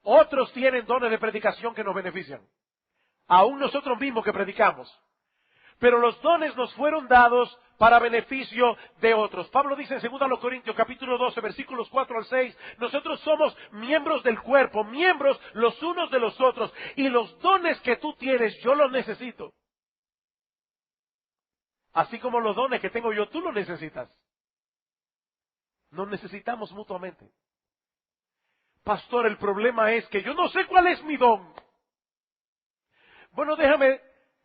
Speaker 1: Otros tienen dones de predicación que nos benefician. Aún nosotros mismos que predicamos. Pero los dones nos fueron dados para beneficio de otros. Pablo dice en 2 Corintios capítulo 12, versículos 4 al 6, nosotros somos miembros del cuerpo, miembros los unos de los otros, y los dones que tú tienes, yo los necesito. Así como los dones que tengo yo, tú los necesitas. Nos necesitamos mutuamente. Pastor, el problema es que yo no sé cuál es mi don. Bueno, déjame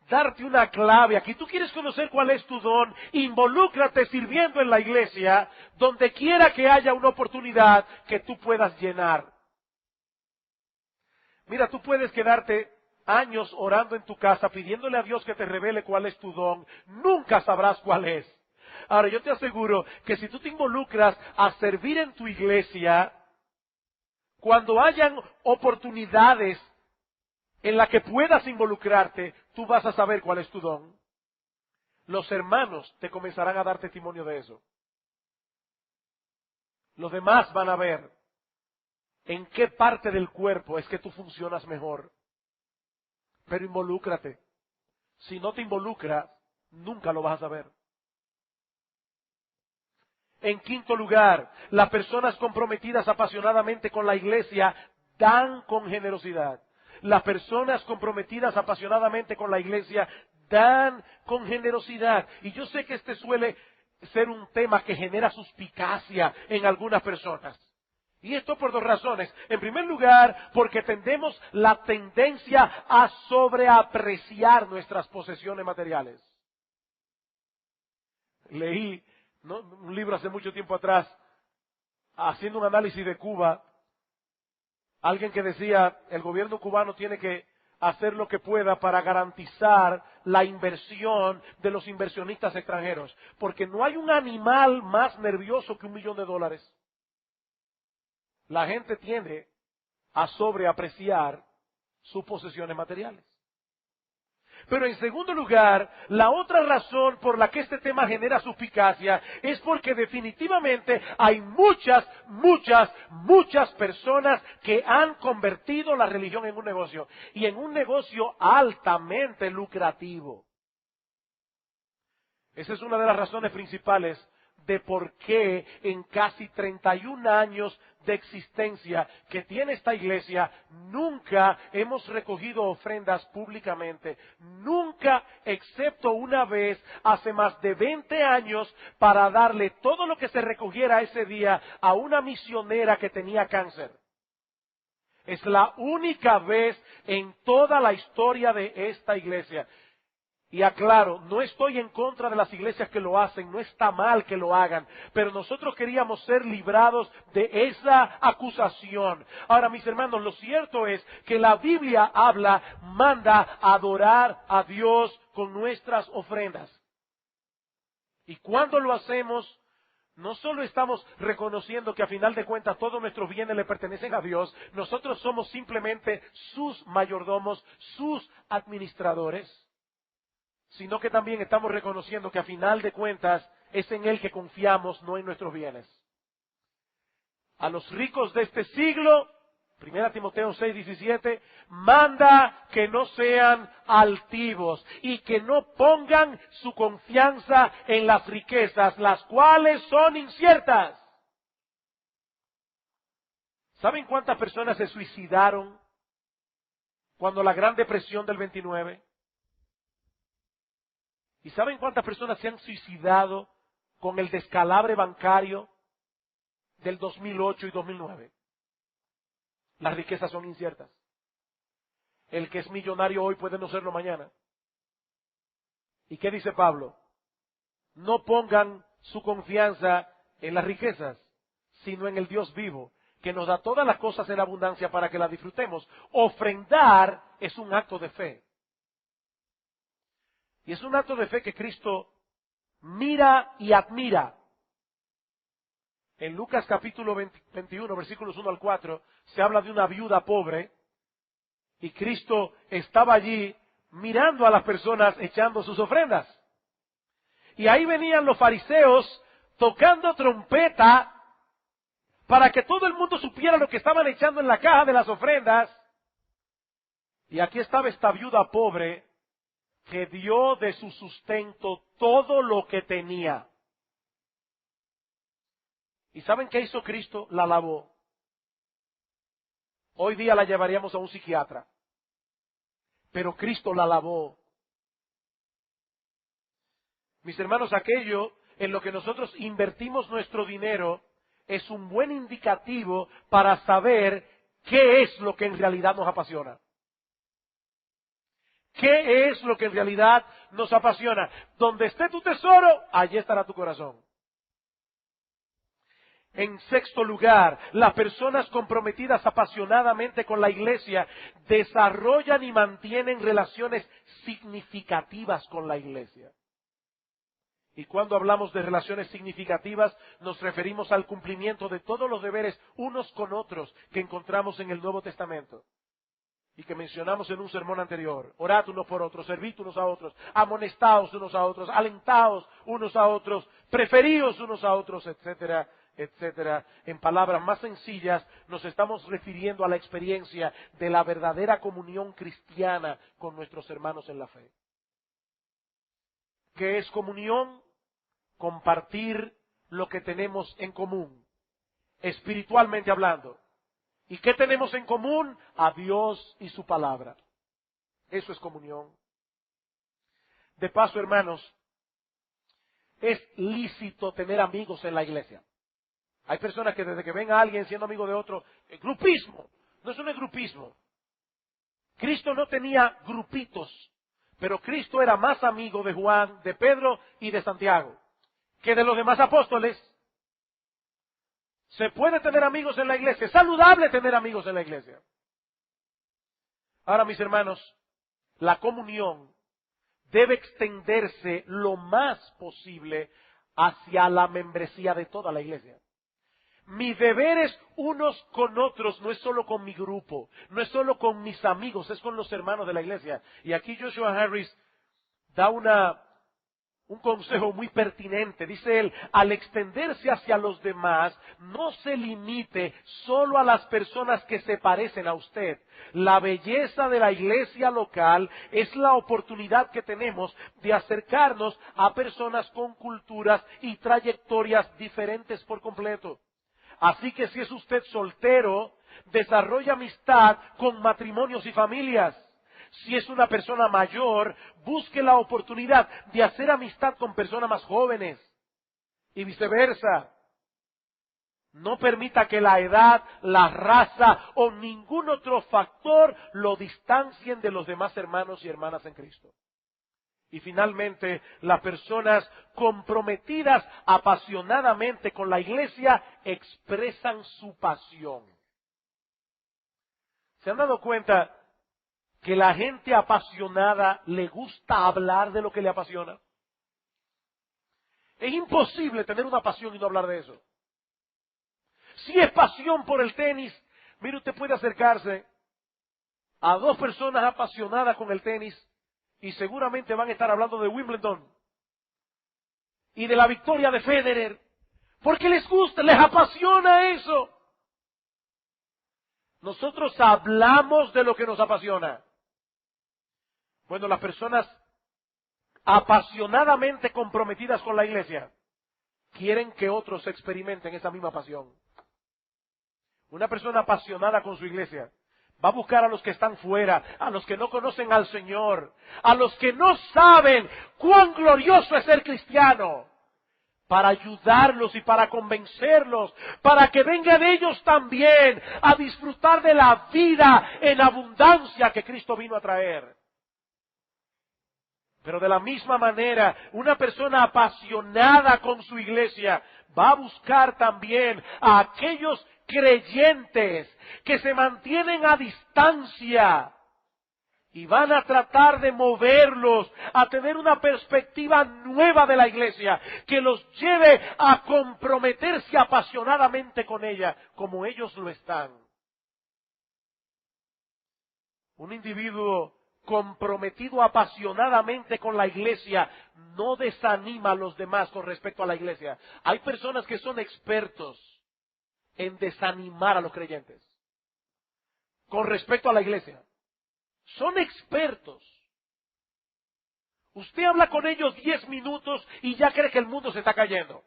Speaker 1: darte una clave aquí. Tú quieres conocer cuál es tu don, involúcrate sirviendo en la iglesia, donde quiera que haya una oportunidad que tú puedas llenar. Mira, tú puedes quedarte años orando en tu casa, pidiéndole a Dios que te revele cuál es tu don. Nunca sabrás cuál es. Ahora, yo te aseguro que si tú te involucras a servir en tu iglesia, cuando hayan oportunidades en la que puedas involucrarte, tú vas a saber cuál es tu don. Los hermanos te comenzarán a dar testimonio de eso. Los demás van a ver en qué parte del cuerpo es que tú funcionas mejor. Pero involúcrate. Si no te involucras, nunca lo vas a saber. En quinto lugar, las personas comprometidas apasionadamente con la iglesia dan con generosidad. Las personas comprometidas apasionadamente con la iglesia dan con generosidad. Y yo sé que este suele ser un tema que genera suspicacia en algunas personas. Y esto por dos razones. En primer lugar, porque tendemos la tendencia a sobreapreciar nuestras posesiones materiales. Leí un libro hace mucho tiempo atrás, haciendo un análisis de Cuba. Alguien que decía, el gobierno cubano tiene que hacer lo que pueda para garantizar la inversión de los inversionistas extranjeros. Porque no hay un animal más nervioso que $1.000.000. La gente tiende a sobreapreciar sus posesiones materiales. Pero en segundo lugar, la otra razón por la que este tema genera suspicacia es porque definitivamente hay muchas personas que han convertido la religión en un negocio, y en un negocio altamente lucrativo. Esa es una de las razones principales de por qué en casi 31 años de existencia que tiene esta iglesia, nunca hemos recogido ofrendas públicamente. Nunca, excepto una vez, hace más de 20 años, para darle todo lo que se recogiera ese día a una misionera que tenía cáncer. Es la única vez en toda la historia de esta iglesia. Y aclaro, no estoy en contra de las iglesias que lo hacen, no está mal que lo hagan, pero nosotros queríamos ser librados de esa acusación. Ahora, mis hermanos, lo cierto es que la Biblia manda a adorar a Dios con nuestras ofrendas. Y cuando lo hacemos, no solo estamos reconociendo que a final de cuentas todos nuestros bienes le pertenecen a Dios, nosotros somos simplemente sus mayordomos, sus administradores, sino que también estamos reconociendo que a final de cuentas es en Él que confiamos, no en nuestros bienes. A los ricos de este siglo, 1 Timoteo 6:17, manda que no sean altivos y que no pongan su confianza en las riquezas, las cuales son inciertas. ¿Saben cuántas personas se suicidaron cuando la Gran Depresión del 29? ¿Y saben cuántas personas se han suicidado con el descalabre bancario del 2008 y 2009? Las riquezas son inciertas. El que es millonario hoy puede no serlo mañana. ¿Y qué dice Pablo? No pongan su confianza en las riquezas, sino en el Dios vivo, que nos da todas las cosas en abundancia para que las disfrutemos. Ofrendar es un acto de fe. Y es un acto de fe que Cristo mira y admira. En Lucas capítulo 21, versículos 1 al 4, se habla de una viuda pobre, y Cristo estaba allí mirando a las personas echando sus ofrendas. Y ahí venían los fariseos tocando trompeta para que todo el mundo supiera lo que estaban echando en la caja de las ofrendas. Y aquí estaba esta viuda pobre que dio de su sustento todo lo que tenía. ¿Y saben qué hizo Cristo? La lavó. Hoy día la llevaríamos a un psiquiatra, pero Cristo la lavó. Mis hermanos, aquello en lo que nosotros invertimos nuestro dinero es un buen indicativo para saber qué es lo que en realidad nos apasiona. ¿Qué es lo que en realidad nos apasiona? Donde esté tu tesoro, allí estará tu corazón. En sexto lugar, las personas comprometidas apasionadamente con la iglesia desarrollan y mantienen relaciones significativas con la iglesia. Y cuando hablamos de relaciones significativas, nos referimos al cumplimiento de todos los deberes unos con otros que encontramos en el Nuevo Testamento y que mencionamos en un sermón anterior. Orad unos por otros, servid unos a otros, amonestaos unos a otros, alentaos unos a otros, preferíos unos a otros, etcétera, etcétera. En palabras más sencillas, nos estamos refiriendo a la experiencia de la verdadera comunión cristiana con nuestros hermanos en la fe. ¿Qué es comunión? Compartir lo que tenemos en común, espiritualmente hablando. ¿Y qué tenemos en común? A Dios y su palabra. Eso es comunión. De paso, hermanos, es lícito tener amigos en la iglesia. Hay personas que desde que ven a alguien siendo amigo de otro, grupismo. No, eso no es grupismo. Cristo no tenía grupitos, pero Cristo era más amigo de Juan, de Pedro y de Santiago que de los demás apóstoles. Se puede tener amigos en la iglesia, es saludable tener amigos en la iglesia. Ahora, mis hermanos, la comunión debe extenderse lo más posible hacia la membresía de toda la iglesia. Mi deber es unos con otros, no es solo con mi grupo, no es solo con mis amigos, es con los hermanos de la iglesia. Y aquí Joshua Harris da un consejo muy pertinente. Dice él, al extenderse hacia los demás, no se limite solo a las personas que se parecen a usted. La belleza de la iglesia local es la oportunidad que tenemos de acercarnos a personas con culturas y trayectorias diferentes por completo. Así que si es usted soltero, desarrolla amistad con matrimonios y familias. Si es una persona mayor, busque la oportunidad de hacer amistad con personas más jóvenes y viceversa. No permita que la edad, la raza o ningún otro factor lo distancien de los demás hermanos y hermanas en Cristo. Y finalmente, las personas comprometidas apasionadamente con la iglesia expresan su pasión. ¿Se han dado cuenta que la gente apasionada le gusta hablar de lo que le apasiona? Es imposible tener una pasión y no hablar de eso. Si es pasión por el tenis, mire, usted puede acercarse a dos personas apasionadas con el tenis y seguramente van a estar hablando de Wimbledon y de la victoria de Federer, porque les gusta, les apasiona eso. Nosotros hablamos de lo que nos apasiona. Bueno, las personas apasionadamente comprometidas con la iglesia quieren que otros experimenten esa misma pasión. Una persona apasionada con su iglesia va a buscar a los que están fuera, a los que no conocen al Señor, a los que no saben cuán glorioso es ser cristiano, para ayudarlos y para convencerlos, para que vengan ellos también a disfrutar de la vida en abundancia que Cristo vino a traer. Pero de la misma manera, una persona apasionada con su iglesia va a buscar también a aquellos creyentes que se mantienen a distancia y van a tratar de moverlos a tener una perspectiva nueva de la iglesia que los lleve a comprometerse apasionadamente con ella como ellos lo están. Un individuo comprometido apasionadamente con la iglesia no desanima a los demás con respecto a la iglesia. Hay personas que son expertos en desanimar a los creyentes con respecto a la iglesia. Son expertos. Usted habla con ellos 10 minutos y ya cree que el mundo se está cayendo.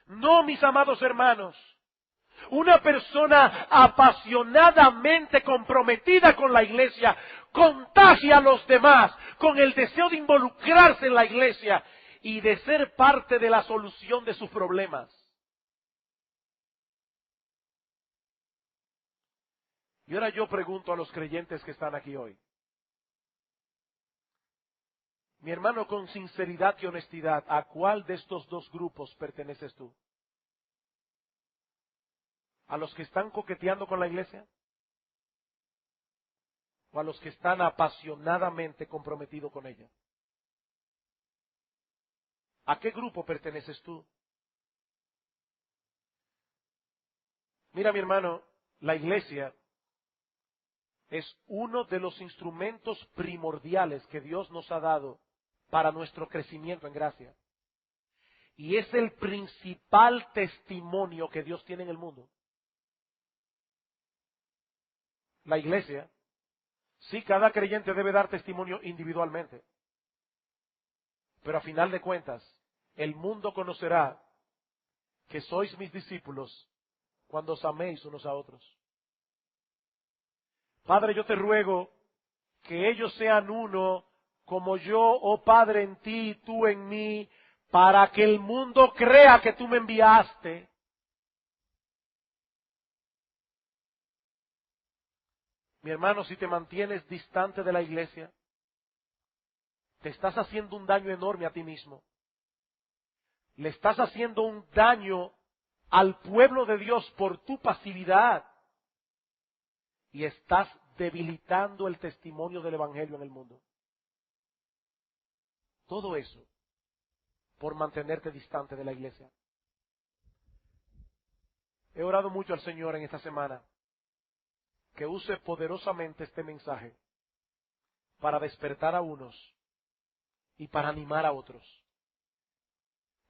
Speaker 1: No, mis amados hermanos. Una persona apasionadamente comprometida con la iglesia contagia a los demás con el deseo de involucrarse en la iglesia y de ser parte de la solución de sus problemas. Y ahora yo pregunto a los creyentes que están aquí hoy. Mi hermano, con sinceridad y honestidad, ¿a cuál de estos dos grupos perteneces tú? ¿A los que están coqueteando con la iglesia? ¿O a los que están apasionadamente comprometidos con ella? ¿A qué grupo perteneces tú? Mira, mi hermano, la iglesia es uno de los instrumentos primordiales que Dios nos ha dado para nuestro crecimiento en gracia. Y es el principal testimonio que Dios tiene en el mundo. La iglesia, sí, cada creyente debe dar testimonio individualmente. Pero a final de cuentas, el mundo conocerá que sois mis discípulos cuando os améis unos a otros. Padre, yo te ruego que ellos sean uno como yo, oh Padre, en ti y tú en mí, para que el mundo crea que tú me enviaste. Mi hermano, si te mantienes distante de la iglesia, te estás haciendo un daño enorme a ti mismo. Le estás haciendo un daño al pueblo de Dios por tu pasividad. Y estás debilitando el testimonio del Evangelio en el mundo. Todo eso por mantenerte distante de la iglesia. He orado mucho al Señor en esta semana que use poderosamente este mensaje para despertar a unos y para animar a otros.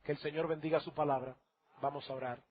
Speaker 1: Que el Señor bendiga su palabra. Vamos a orar.